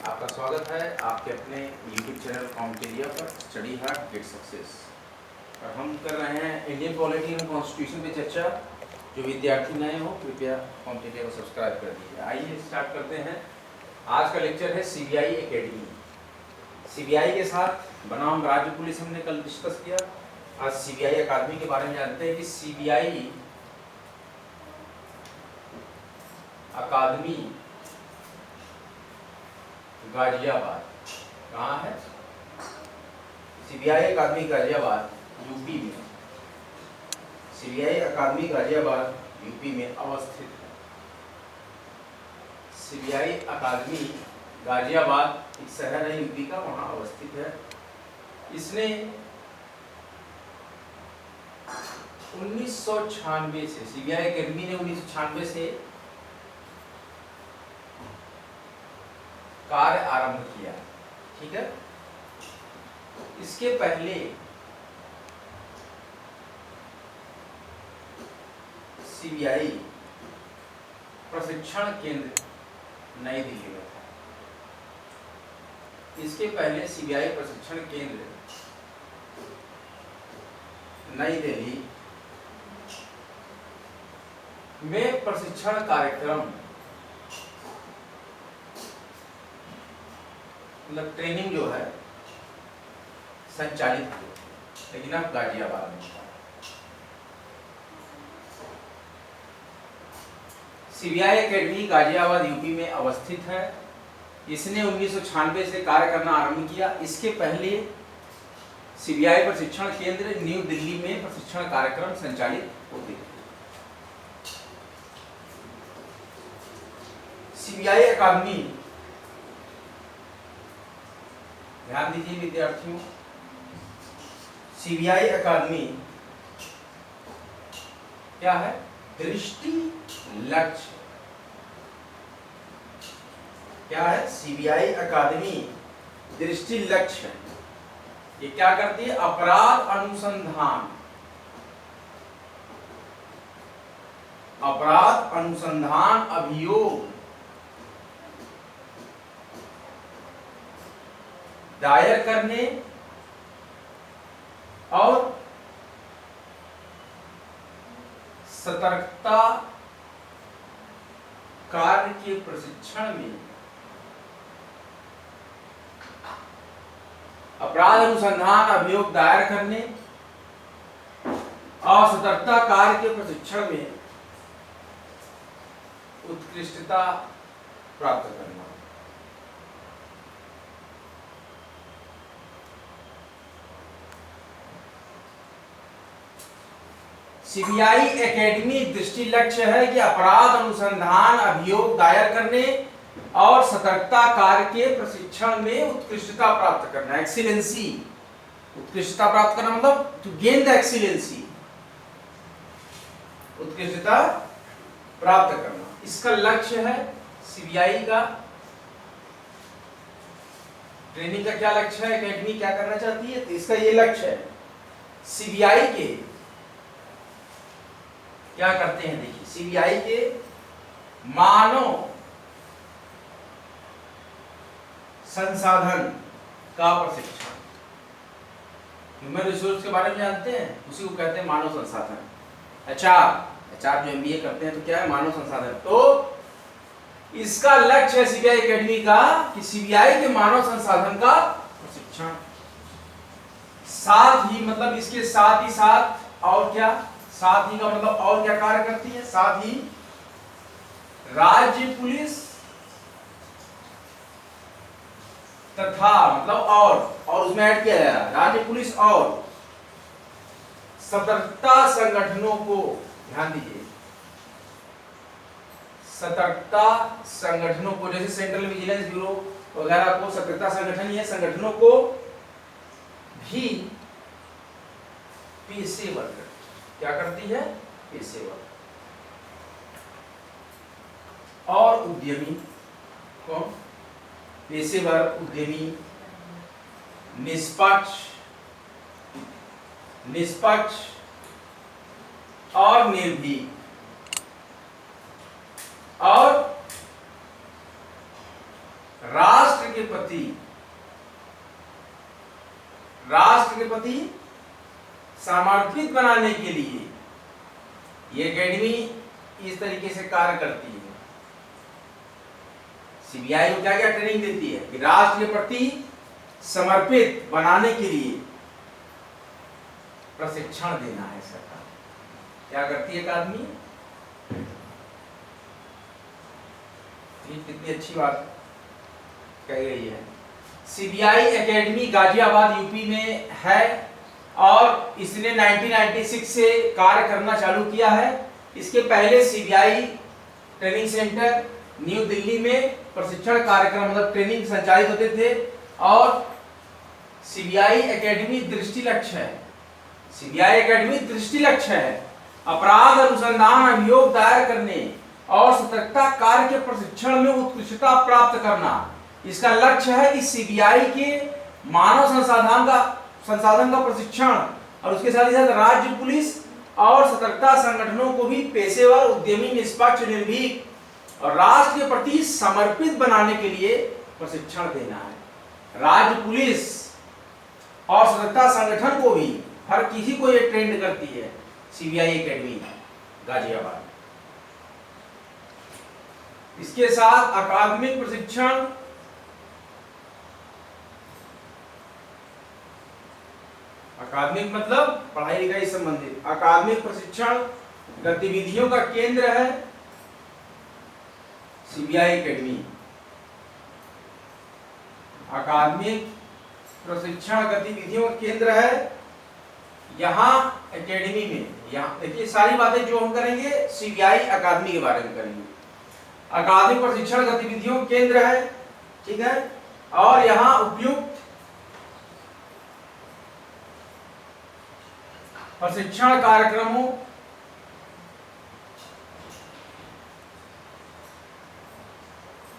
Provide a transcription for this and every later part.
आपका स्वागत है आपके अपने YouTube चैनल कॉम्पिटेरिया पर स्टडी हार्ड गेट सक्सेस। और हम कर रहे हैं इंडियन पॉलिटी एंड कॉन्स्टिट्यूशन पे चर्चा। जो विद्यार्थी नए हो कृपया कॉम्पिटेरिया को सब्सक्राइब कर दीजिए। आइए स्टार्ट करते हैं। आज का लेक्चर है सीबीआई एकेडमी। सीबीआई के साथ बनाम राज्य पुलिस हमने कल डिस्कस किया। आज सीबीआई अकादमी के बारे में जानते हैं कि सीबीआई अकादमी गाजियाबाद कहाँ है? सीबीआई अकादमी गाजियाबाद यूपी में। सीबीआई अकादमी गाजियाबाद यूपी में अवस्थित है। सीबीआई अकादमी गाजियाबाद एक शहर है यूपी का, वहाँ अवस्थित है। इसने 1996 से सीबीआई अकादमी ने 1996 से कार्य आरंभ किया। ठीक है। इसके पहले सीबीआई प्रशिक्षण केंद्र नई दिल्ली में था। इसके पहले सीबीआई प्रशिक्षण केंद्र नई दिल्ली में प्रशिक्षण कार्यक्रम मतलब ट्रेनिंग जो है संचालित हुई, लेकिन अब गाजियाबाद में था। सीबीआई अकेडमी गाजियाबाद यूपी में अवस्थित है। इसने 1996 से कार्य करना आरंभ किया। इसके पहले सीबीआई प्रशिक्षण केंद्र न्यू दिल्ली में प्रशिक्षण कार्यक्रम संचालित होते थे। सीबीआई अकादमी, ध्यान दीजिए विद्यार्थियों, सीबीआई अकादमी क्या है? दृष्टि लक्ष्य। क्या है? सीबीआई अकादमी दृष्टि लक्ष्य। ये क्या करती है? अपराध अनुसंधान, अपराध अनुसंधान अभियोग दायर करने और सतर्कता कार्य के प्रशिक्षण में, अपराध अनुसंधान अभियोग दायर करने और सतर्कता कार्य के प्रशिक्षण में उत्कृष्टता प्राप्त करना। सीबीआई एकेडमी दृष्टि लक्ष्य है कि अपराध अनुसंधान अभियोग दायर करने और सतर्कता कार्य के प्रशिक्षण में उत्कृष्टता प्राप्त करना। एक्सीलेंसी, उत्कृष्टता प्राप्त करना मतलब टू गेन द एक्सीलेंसी, उत्कृष्टता प्राप्त करना इसका लक्ष्य है। सीबीआई का ट्रेनिंग का क्या लक्ष्य है? एकेडमी क्या करना चाहती है? तो इसका ये लक्ष्य है। सीबीआई के क्या करते हैं? देखिए, सीबीआई के मानव संसाधन का प्रशिक्षण, ह्यूमन रिसोर्स के बारे में जानते हैं, उसी को कहते हैं मानव संसाधन। एचआर जो एमबीए करते हैं तो क्या है? मानव संसाधन। तो इसका लक्ष्य है सीबीआई एकेडमी का कि सीबीआई के मानव संसाधन का प्रशिक्षण, साथ ही मतलब इसके साथ ही साथ और क्या? साथ ही का मतलब और क्या कार्य करती है? साथ ही राज्य पुलिस तथा मतलब और उसमें ऐड किया जा रहा है राज्य पुलिस और सतर्कता संगठनों को, ध्यान दीजिए, सतर्कता संगठनों को, जैसे सेंट्रल विजिलेंस ब्यूरो वगैरह को सतर्कता संगठन है, संगठनों को भी पेशेवर करती। क्या करती है? पेशेवर और उद्यमी को, पेशेवर, उद्यमी, निष्पक्ष और निर्भीक और राष्ट्र राष्ट्र के प्रति समर्पित बनाने के लिए ये एकेडमी इस तरीके से कार्य करती है। सीबीआई को क्या क्या ट्रेनिंग देती है कि राष्ट्र के प्रति समर्पित बनाने के लिए प्रशिक्षण देना है सरकार। क्या करती है अकादमी? ये कितनी अच्छी बात कही गई है। सीबीआई एकेडमी गाजियाबाद यूपी में है और इसने 1996 से कार्य करना चालू किया है। इसके पहले CBI training centre new Delhi में प्रशिक्षण कार्यक्रम मतलब ट्रेनिंग संचालित होते थे और सीबीआई एकेडमी दृष्टि लक्ष्य है। सीबीआई एकेडमी दृष्टि लक्ष्य है अपराध अनुसंधान अभियोग दायर करने और सतर्कता कार्य के प्रशिक्षण में उत्कृष्टता प्राप्त करना। इसका लक्ष्य है कि सीबीआई के मानव संसाधन का प्रशिक्षण और उसके साथ ही साथ राज्य पुलिस और सतर्कता संगठनों को भी पेशेवर, उद्यमी, निष्पक्ष, निर्भीक और राष्ट्र के प्रति समर्पित बनाने के लिए प्रशिक्षण देना है। राज्य पुलिस और सतर्कता संगठन को भी हर किसी को ये ट्रेंड करती है सीबीआई एकेडमी गाजियाबाद। इसके साथ अकादमिक प्रशिक्षण, अकादमिक मतलब पढ़ाई लिखाई संबंधित, अकादमिक प्रशिक्षण गतिविधियों का केंद्र है सीबीआई एकेडमी। अकादमिक प्रशिक्षण गतिविधियों का केंद्र है यहाँ एकेडमी में। यहाँ देखिए सारी बातें जो हम करेंगे सीबीआई अकादमी के बारे में करेंगे। अकादमिक प्रशिक्षण गतिविधियों केंद्र है, ठीक है, और यहाँ उपयुक्त प्रशिक्षण कार्यक्रमों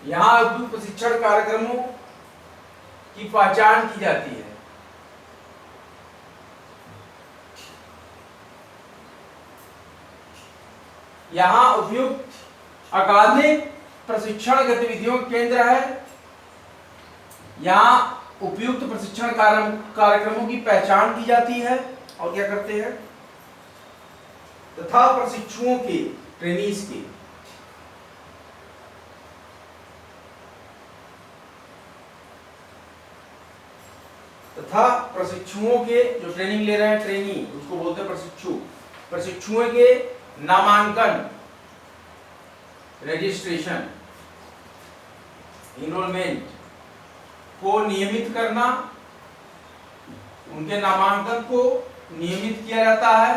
यहाँ उपयुक्त प्रशिक्षण कार्यक्रमों की पहचान की जाती है। यहाँ उपयुक्त अकादमिक प्रशिक्षण गतिविधियों केंद्र है। यहाँ उपयुक्त प्रशिक्षण कार्यक्रमों की पहचान की जाती है और क्या करते हैं तथा प्रशिक्षुओं के ट्रेनीज के तथा प्रशिक्षुओं के जो ट्रेनिंग ले रहे हैं ट्रेनी उसको बोलते हैं प्रशिक्षु। प्रशिक्षुओं के नामांकन, रजिस्ट्रेशन, इनरोलमेंट को नियमित करना, उनके नामांकन को नियमित किया जाता है।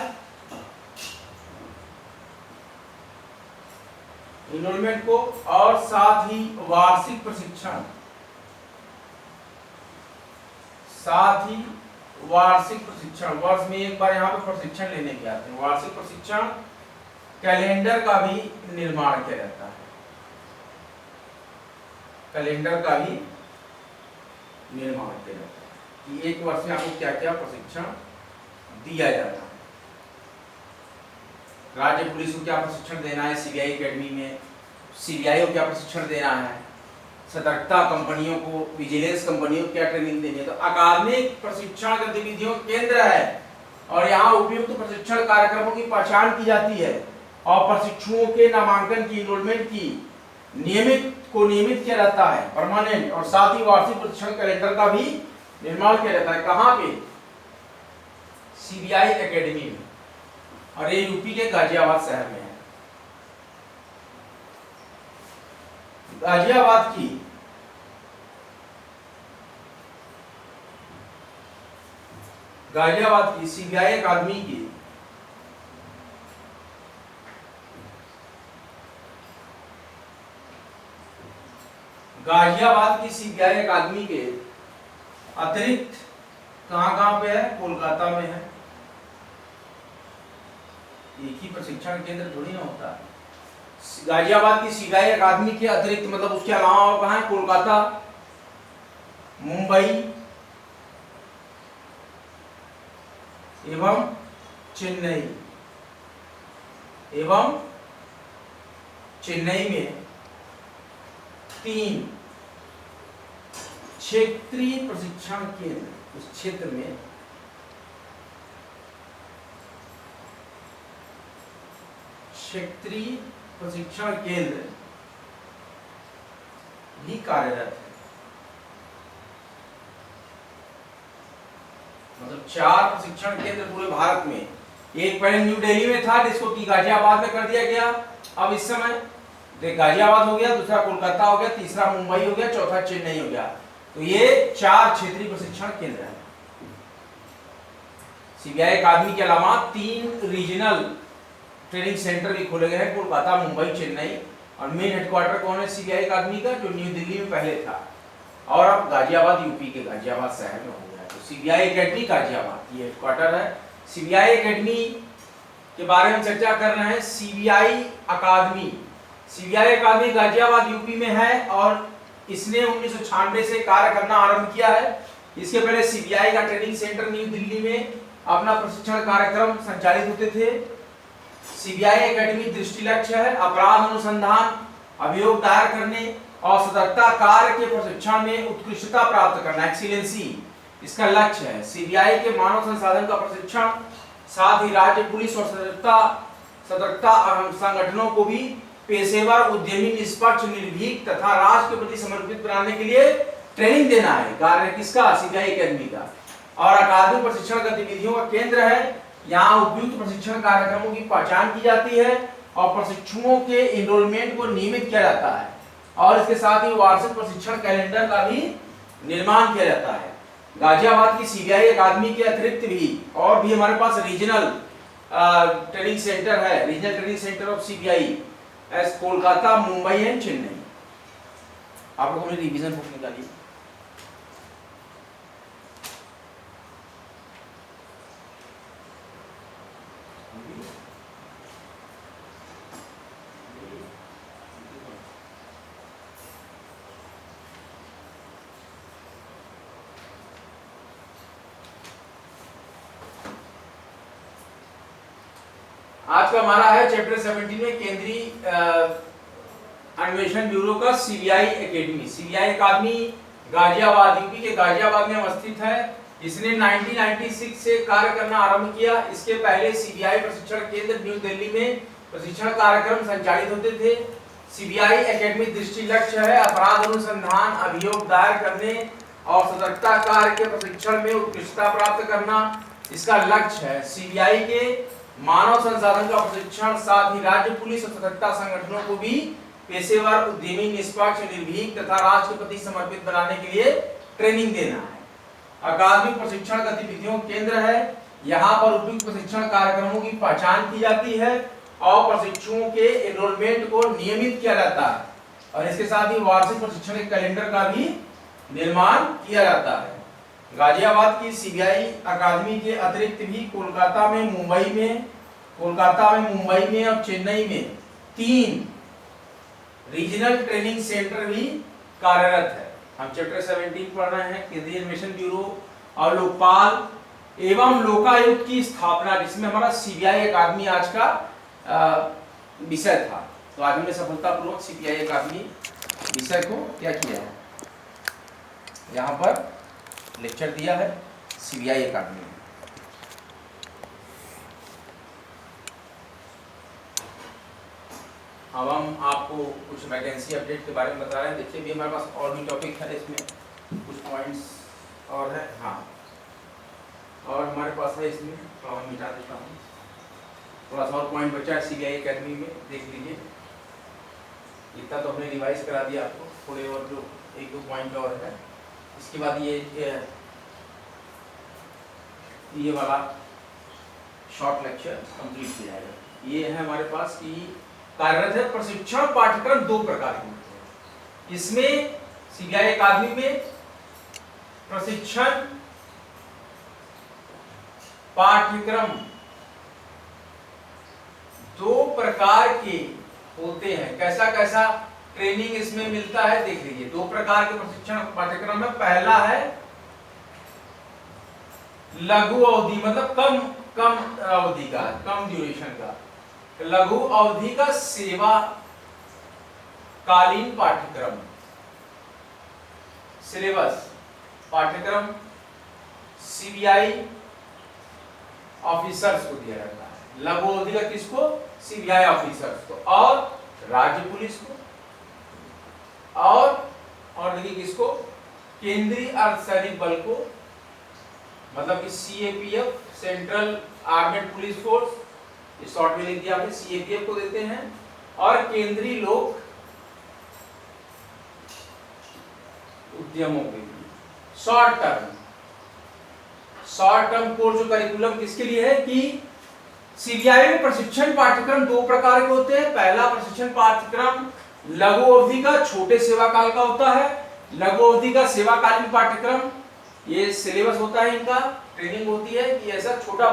इनरोलमेंट को और साथ ही वार्षिक प्रशिक्षण, वर्ष में एक बार यहाँ पे प्रशिक्षण लेने के आते हैं। वार्षिक प्रशिक्षण कैलेंडर का भी निर्माण किया जाता है। कैलेंडर का भी निर्माण किया जाता है कि एक वर्ष में आपको क्या क्या प्रशिक्षण दिया जाता है। राज्य पुलिस को क्या प्रशिक्षण देना है सीबीआई एकेडमी में, सीबीआई को क्या प्रशिक्षण देना है, सतर्कता कंपनियों को, विजिलेंस कंपनियों को क्या ट्रेनिंग देनी है। तो अकादमिक प्रशिक्षण गतिविधियों केंद्र है और यहाँ उपयुक्त प्रशिक्षण कार्यक्रमों की पहचान की जाती है और प्रशिक्षुओं के नामांकन की, इनरोलमेंट की नियमित किया जाता है, परमानेंट, और साथ ही वार्षिक प्रशिक्षण कैलेंडर का भी निर्माण किया जाता है। कहाँ पे? सीबीआई एकेडमी में, और ये यूपी के गाजियाबाद शहर में है। गाजियाबाद की सीबीआई अकादमी की सीबीआई अकादमी के अतिरिक्त कहाँ पे है? कोलकाता में है। एक ही प्रशिक्षण केंद्र थोड़ी ना होता है। गाजियाबाद की सीबीआई अकादमी के अतिरिक्त मतलब उसके अलावा और कहाँ है? कोलकाता, मुंबई एवं चेन्नई में 3 क्षेत्रीय प्रशिक्षण केंद्र, उस क्षेत्र में क्षेत्रीय प्रशिक्षण केंद्र भी कार्यरत है। मतलब 4 प्रशिक्षण केंद्र पूरे भारत में, एक पहले न्यू दिल्ली में था जिसको कि गाजियाबाद में कर दिया गया, अब इस समय गाजियाबाद हो गया, दूसरा कोलकाता हो गया, तीसरा मुंबई हो गया, चौथा चेन्नई हो गया। तो ये 4 क्षेत्रीय प्रशिक्षण केंद्र हैं। सीबीआई अकादमी के अलावा 3 रीजनल ट्रेनिंग सेंटर भी खोले गए हैं, कोलकाता, मुंबई, चेन्नई। और मेन हेडक्वार्टर कौन है सीबीआई अकादमी का? जो न्यू दिल्ली में पहले था और अब गाजियाबाद, यूपी के गाजियाबाद शहर में हो गया। तो सीबीआई अकेडमी गाजियाबाद ये हेडक्वार्टर है। सीबीआई अकेडमी के बारे में चर्चा कर रहे हैं। सीबीआई अकादमी गाजियाबाद यूपी में है और इसने 1996 से कार्य करना आरंभ किया है। इसके पहले सीबीआई का ट्रेनिंग सेंटर न्यू दिल्ली में अपना प्रशिक्षण कार्यक्रम संचालित होते थे। सीबीआई अकेडमी दृष्टि लक्ष्य है अपराध अनुसंधान, अभियोग दायर करने और सतर्कता कार्य के प्रशिक्षण में उत्कृष्टता प्राप्त करना, एक्सीलेंसी इसका लक्ष्य है। सीबीआई के मानव संसाधन का प्रशिक्षण, साथ ही राज्य पुलिस और सतर्कता संगठनों को भी पेशेवर, उद्यमी, निष्पक्ष, निर्भीक तथा राष्ट्र के प्रति समर्पित बनाने के लिए ट्रेनिंग देना है कार्य किसका? सीबीआई अकेडमी का। और अकादमिक प्रशिक्षण गतिविधियों का केंद्र है। यहाँ उपयुक्त प्रशिक्षण कार्यक्रमों की पहचान की जाती है और प्रशिक्षुओं के एनरोलमेंट को नियमित किया जाता है और इसके साथ ही वार्षिक प्रशिक्षण कैलेंडर का भी निर्माण किया जाता है। गाजियाबाद की सीबीआई अकादमी के अतिरिक्त भी और भी हमारे पास रीजनल ट्रेनिंग सेंटर है। Regional training centre of CBI S Kolkata, Mumbai and Chennai. आप लोगों ने रिवीजन बुक निकाली। आज का हमारा है चैप्टर 17 में केंद्रीय अन्वेषण ब्यूरो का सीबीआई अकेडमी। सीबीआई अकादमी गाजियाबाद, यूपी के गाजियाबाद में स्थित है। इसने 1996 से कार्य करना आरंभ किया। इसके पहले सीबीआई प्रशिक्षण केंद्र न्यू दिल्ली में प्रशिक्षण कार्यक्रम संचालित होते थे। सीबीआई अकेडमी दृष्टि लक्ष्य है अपराध अनुसंधान, अभियोग दायर करने और सतर्कता कार्य के प्रशिक्षण में उत्कृष्टता प्राप्त करना इसका लक्ष्य है। सीबीआई के मानव संसाधन का प्रशिक्षण, साथ ही राज्य पुलिस और सतर्कता संगठनों को भी पेशेवर, उद्यमी, निष्पक्ष, निर्भीक तथा राष्ट्र के प्रति समर्पित बनाने के लिए ट्रेनिंग देना है। अकादमिक प्रशिक्षण गतिविधियों केंद्र है। यहाँ पर उपयुक्त प्रशिक्षण कार्यक्रमों की पहचान की जाती है और प्रशिक्षुओं के एनरोलमेंट को नियमित किया जाता है और इसके साथ ही वार्षिक प्रशिक्षण के कैलेंडर का भी निर्माण किया जाता है। गाजियाबाद की सीबीआई अकादमी के अतिरिक्त भी कोलकाता में, मुंबई में और चेन्नई में 3 रीजनल ट्रेनिंग सेंटर भी कार्यरत है। हम चैप्टर 17 पढ़ रहे हैं केंद्रीय अन्वेषण ब्यूरो और लोकपाल एवं लोकायुक्त की स्थापना, जिसमें हमारा सीबीआई अकादमी आज का विषय था। तो आज हमने सफलतापूर्वक सीबीआई अकादमी विषय को क्या किया है, यहाँ पर लेक्चर दिया है सीबीआई अकादमी में। अब हम आपको कुछ वैकेंसी अपडेट के बारे में बता रहे हैं। देखिए भी हमारे पास और भी टॉपिक है, इसमें कुछ पॉइंट्स और है। हाँ, और हमारे पास है, इसमें थोड़ा मैं मिटा देता हूँ, थोड़ा सा और पॉइंट बचा है सीबीआई अकेडमी में, देख लीजिए। इतना तो हमने रिवाइज करा दिया आपको, थोड़े और जो 1-2 पॉइंट और है। इसके बाद ये वाला शॉर्ट लेक्चर कंप्लीट किया जाएगा। ये है हमारे पास कि कार्यरत है प्रशिक्षण पाठ्यक्रम 2 प्रकार के होते हैं। इसमें सीबीआई अकादमी में प्रशिक्षण पाठ्यक्रम 2 प्रकार के होते हैं। कैसा कैसा ट्रेनिंग इसमें मिलता है देख लीजिए। 2 प्रकार के प्रशिक्षण पाठ्यक्रम में पहला है लघु अवधि, मतलब कम अवधि का, कम ड्यूरेशन का, लघु अवधि का सेवा कालीन पाठ्यक्रम। सिलेबस पाठ्यक्रम सीबीआई ऑफिसर्स को दिया जाता है, लघु अवधि का किसको, सीबीआई ऑफिसर्स को, और राज्य पुलिस को, और देखिए किसको, केंद्रीय अर्धसैनिक बल को, मतलब कि CAPF, central armed police force, इस शॉर्ट में लिख दिया आपने, सीएपीएफ को देते हैं, और केंद्रीय लोक उद्यमों के लिए शॉर्ट टर्म कोर्स जो करिकुलम किसके लिए है कि सीबीआई में प्रशिक्षण पाठ्यक्रम दो प्रकार के होते हैं। पहला प्रशिक्षण पाठ्यक्रम लघु अवधि का छोटे सेवा काल का होता है, लघु अवधि का सेवाकालीन पाठ्यक्रम, ये सिलेबस होता है, इनका ट्रेनिंग होती है कि ऐसा छोटा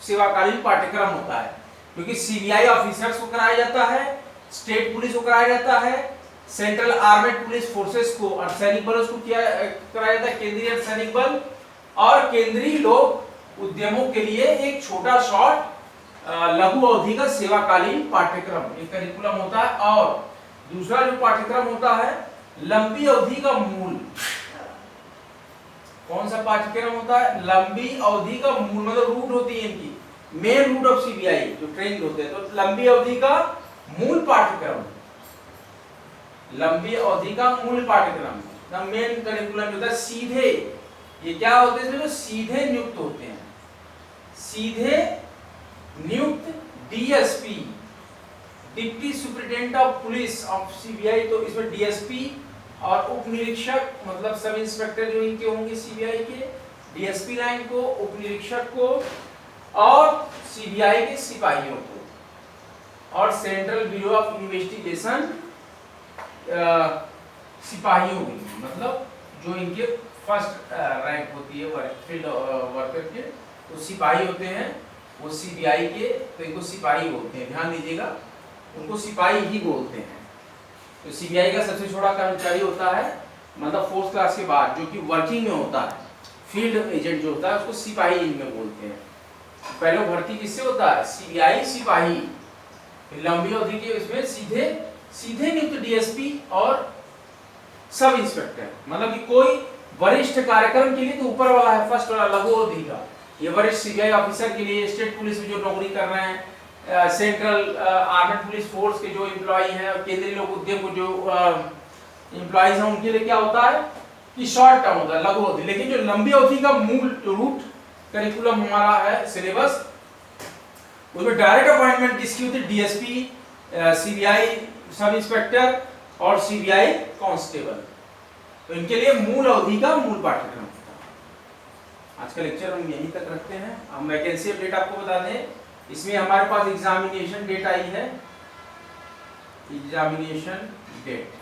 सेवाकालीन पाठ्यक्रम होता है, क्योंकि सीबीआई ऑफिसर्स को कराया जाता है, स्टेट पुलिस को कराया जाता है, सेंट्रल आर्मेड पुलिस फोर्सेस को, अर्धसैनिक बलों को कराया जाता है, केंद्रीय अर्धसैनिक बल, और केंद्रीय लोक उद्यमों के लिए एक छोटा शॉर्ट लघु अवधि का सेवाकालीन पाठ्यक्रम, एक करिकुलम होता है। और दूसरा जो पाठ्यक्रम होता है लंबी अवधि का मूल, कौन सा पाठ्यक्रम होता है, लंबी अवधि का मूल, मतलब रूट होती है इनकी, मेन रूट ऑफ सीबीआई जो ट्रेनिंग होते हैं, तो लंबी अवधि का मूल पाठ्यक्रम, लंबी अवधि का मूल पाठ्यक्रम, मेन करिकुलम होता है। सीधे ये क्या होते हैं, सीधे नियुक्त होते हैं, सीधे नियुक्त DSP, deputy superintendent of police of CBI, तो इसमें डीएसपी और उप निरीक्षक, मतलब सब इंस्पेक्टर जो इनके होंगे सीबीआई के, डीएसपी लाइन को, उप निरीक्षक को, और सीबीआई के सिपाहियों को, और सेंट्रल ब्यूरो ऑफ इन्वेस्टिगेशन सिपाहियों की, मतलब जो इनके फर्स्ट रैंक होती है फील्ड वर्कर के, तो सिपाही होते हैं वो सीबीआई के, तो इनको सिपाही बोलते हैं, ध्यान दीजिएगा, उनको सिपाही ही बोलते हैं। तो सीबीआई का सबसे छोटा कर्मचारी होता है, मतलब फोर्थ क्लास के बाद, जो कि वर्किंग में होता है, फील्ड एजेंट जो होता है उसको सिपाही इनमें बोलते हैं। पहले भर्ती किससे होता है, सीबीआई सिपाही, लंबी अवधि के इसमें सीधे नियुक्त डीएसपी और सब इंस्पेक्टर, मतलब कि कोई वरिष्ठ कार्यक्रम के लिए तो ऊपर वाला है, फर्स्ट वाला लघु अवधि का, ये वरिष्ठ सीबीआई ऑफिसर के लिए, स्टेट पुलिस में जो नौकरी कर रहे हैं, सेंट्रल आर्मेड पुलिस फोर्स के जो एम्प्लॉय हैं, केंद्रीय लोक उद्यम को जो एम्प्लॉयज हैं, उनके लिए क्या होता है कि शॉर्ट टर्म होता है, लघु अवधि। लेकिन जो लंबी अवधि का मूल रूट करिकुलम हमारा है सिलेबस, उसमें डायरेक्ट अपॉइंटमेंट किसकी होती है, डीएसपी, सीबीआई सब इंस्पेक्टर और सीबीआई कांस्टेबल, तो इनके लिए मूल अवधि का मूल पाठ्यक्रम होता है। आज का लेक्चर हम यहीं तक रखते हैं। हम वैकेंसी अपडेट आपको बता दें, इसमें हमारे पास एग्जामिनेशन डेट आई है, एग्जामिनेशन डेट।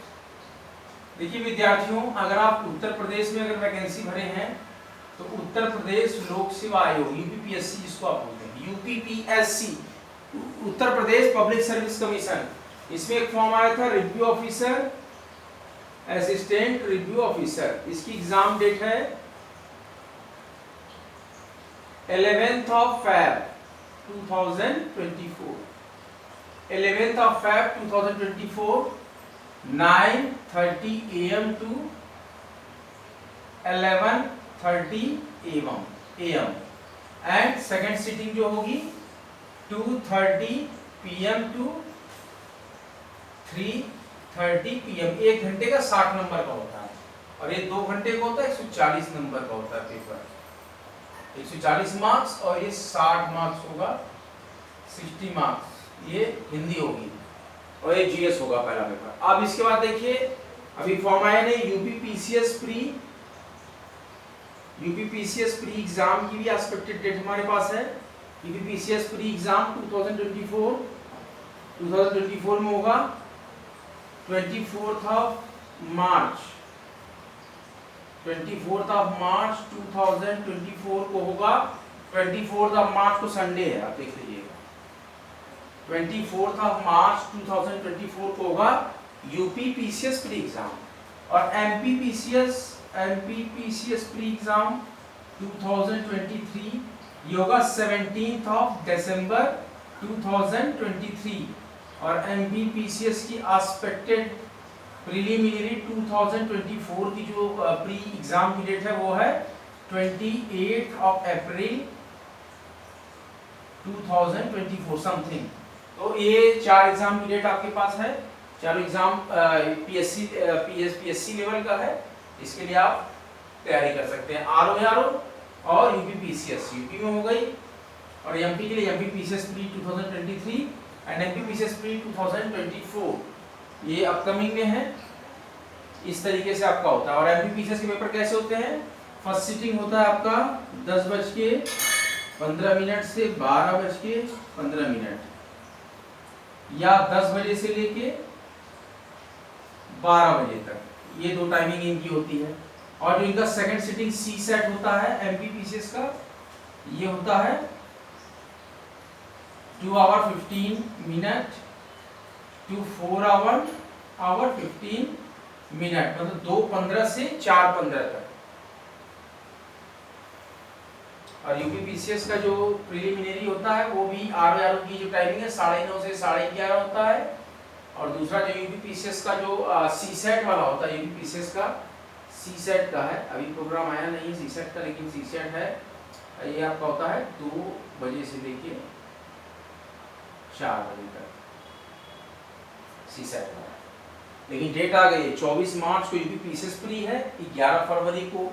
देखिए विद्यार्थियों, अगर आप उत्तर प्रदेश में अगर वैकेंसी भरे हैं तो उत्तर प्रदेश लोक सेवा आयोग, यूपीपीएससी जिसको आप बोलते हैं, UPPSC, Uttar Pradesh public service commission, इसमें एक फॉर्म आया था review officer, assistant review officer, इसकी एग्जाम डेट है 11th of Feb 2024, 11th of Feb 2024, 9:30 AM to 11:30 AM, and second sitting जो होगी 2:30 PM to 3:30 PM, 1 घंटे का 60 नंबर का होता है, और ये 2 घंटे का होता है 140 नंबर का होता है पेपर, 140 मार्क्स, और ये 60 मार्क्स होगा, 60 मार्क्स, ये हिंदी होगी, और ये जीएस होगा पहला पेपर। अब इसके बाद देखिए, अभी फॉर्म आया नहीं, यूपीपीसीएस प्री एग्जाम की भी एक्सपेक्टेड डेट हमारे पास है। यूपीपीसीएस प्री एग्जाम 2024 में होगा 24th of March 2024 को होगा, 24th of March को संडे है, आप देख लीजिएगा, 24th of March 2024 को होगा यूपीपीसीएस प्री एग्जाम, और एमपीपीसीएस प्री एग्जाम 2023 ये होगा 17th of December 2023, और एमपीपीसीएस की एक्सपेक्टेड प्रीलिमिनरी 2024 की जो प्री एग्जाम की डेट है वो है 28 अप्रैल 2024 समथिंग। तो ये 4 एग्जाम की डेट आपके पास है। चारों एग्जाम पीएससी लेवल का है। इसके लिए आप तैयारी कर सकते हैं। आरओ और यूपीपीसीएस यूपी में हो गई, और एमपी के लिए MPPCS pre 2023 and MPPCS pre 2024 ये अपकमिंग में है। इस तरीके से आपका होता है। और एमपीपीसीएस के पेपर कैसे होते हैं? फर्स्ट सिटिंग होता है आपका 10:15 से 12:15 या 10 बजे से लेके 12 बजे तक, ये दो टाइमिंग इनकी होती है। और जो इनका सेकंड सिटिंग सी सेट होता है एमपीपीसीएस का, ये होता है 2 hour 15 minute to 4 hour 15 minute, मतलब 2:15 से 4:15 तक। और यूपीपीसीएस का जो प्रीलिमिनरी होता है वो भी आरओ की जो टाइमिंग है 9:30 से 11:30 होता है। और दूसरा जो यूपीपीसीएस का जो सी सेट वाला होता है, यूपीपीसीएस का सी सेट का है, अभी प्रोग्राम आया नहीं सी सेट का, लेकिन सी सेट है, ये आपका होता है 2 बजे से लेके 4 बजे तक सी सेट का। लेकिन डेट आ गई है 24 मार्च को यूपीपीसीएस प्री है, 11 फरवरी को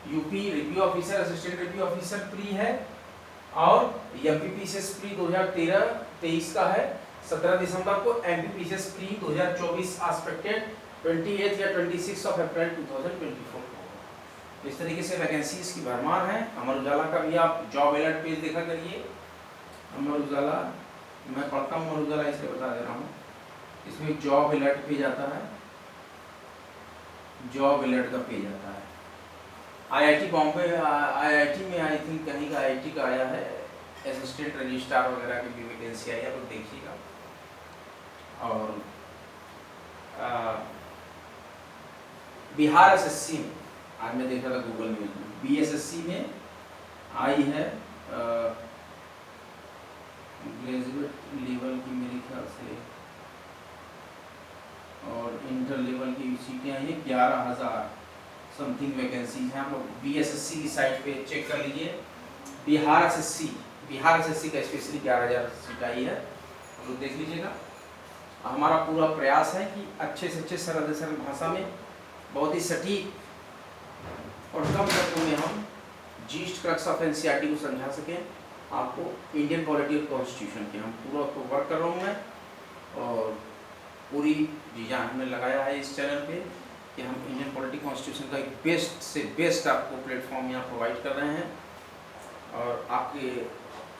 UP review officer assistant review officer pre है, और एमपीपीसीएस प्री 2023 का है। 17 दिसंबर को एमपीपीसीएस प्री 2024 एक्सपेक्टेड 28 या 26 अप्रैल 2024 को। इस तरीके से वैकेंसीज की भरमार है। अमर उजाला का भी आप जॉब अलर्ट पेज देखा करिए। अमर उजाला मैं पढ़ता हूँ, अमर उजाला इसलिए बता दे रहा हूँ, इसमें जॉब अलर्ट पेज आता है, जॉब अलर्ट का पेज आता है। आईआईटी बॉम्बे, आईआईटी में आई थिंक कहीं का आईआईटी का आया है, असिस्टेंट रजिस्ट्रार वगैरह की भी वैकेंसी आई है, तो देखिएगा। और बिहार एसएससी में आज मैं देखा था गूगल न्यूज में, बीएसएससी में आई है ग्रेजुएट लेवल की मेरे ख्याल से, और इंटर लेवल की सीटें आई हैं 11,000 समथिंग वैकेंसीज हैं। आप लोग बीएसएससी की साइट पे चेक कर लीजिए। बिहार एसएससी का स्पेशली 11,000 सीट आई है, तो देख लीजिएगा। हमारा पूरा प्रयास है कि अच्छे से अच्छे सरल भाषा में, बहुत ही सटीक और कम शब्दों में हम जीस्ट क्रक्स ऑफ एनसीईआरटी को समझा सकें आपको, इंडियन पॉलिटी और कॉन्स्टिट्यूशन के। हम पूरा उसको वर्क कर रहा हूँ मैं, और पूरी जी जान हमने लगाया है इस चैनल पे कि हम इंडियन पॉलिटी कॉन्स्टिट्यूशन का एक बेस्ट से बेस्ट आपको प्लेटफॉर्म यहाँ प्रोवाइड कर रहे हैं। और आपके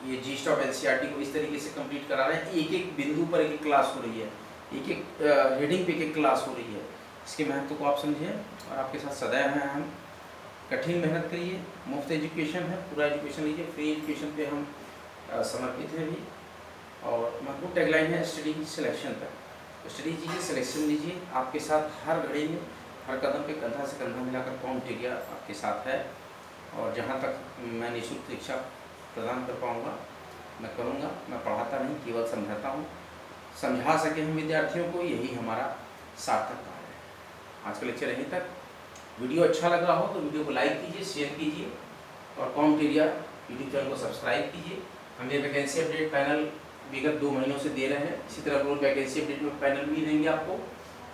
ये जीस्ट ऑफ एनसीईआरटी को इस तरीके से कंप्लीट करा रहे हैं, एक एक बिंदु पर एक क्लास हो रही है, एक एक हेडिंग पे एक क्लास हो रही है। इसके महत्व को आप समझिए, और आपके साथ सदैव हैं हम। कठिन मेहनत करिए, मुफ्त एजुकेशन है, पूरा एजुकेशन लीजिए, फ्री एजुकेशन पे हम समर्पित हैं भी। और महत्वपूर्ण टैगलाइन है स्टडी सिलेक्शन तक, तो स्टडी कीजिए, सिलेक्शन लीजिए। आपके साथ हर घड़ी में, हर कदम पे कंधा से कंधा मिलाकर काउंट एरिया आपके साथ है। और जहाँ तक मैं निःशुल्क शिक्षा प्रदान कर पाऊँगा मैं करूँगा। मैं पढ़ाता नहीं, केवल समझाता हूँ। समझा सके हम विद्यार्थियों को, यही हमारा सार्थक कार्य है। आज का लेक्चर यहीं तक। वीडियो अच्छा लग रहा हो तो वीडियो को लाइक कीजिए, शेयर कीजिए, और काउंट एरिया यूट्यूब चैनल को सब्सक्राइब कीजिए। हम ये वैकेंसी अपडेट पैनल विगत 2 महीनों से दे रहे हैं। इसी तरह रोज वैकेंसी अपडेट में पैनल भी देंगे आपको।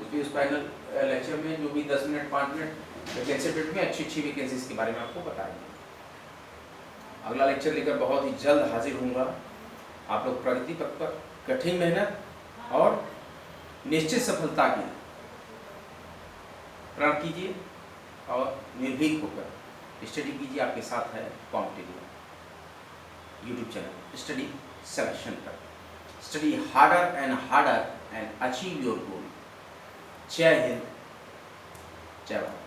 उसमें उस पैनल लेक्चर में जो भी 10 मिनट 5 मिनट वैकेंसी अपडेट में अच्छी वैकेंसीज के बारे में आपको बताएंगे। अगला लेक्चर लेकर बहुत ही जल्द हाजिर होऊंगा। आप लोग प्रगति पथ पर कठिन मेहनत और निश्चित सफलता की प्रण कीजिए, और निर्भीक होकर स्टडी कीजिए। आपके साथ है competitive YouTube channel study selection पर। Study harder and achieve your goal. जय हिंद, जय भारत।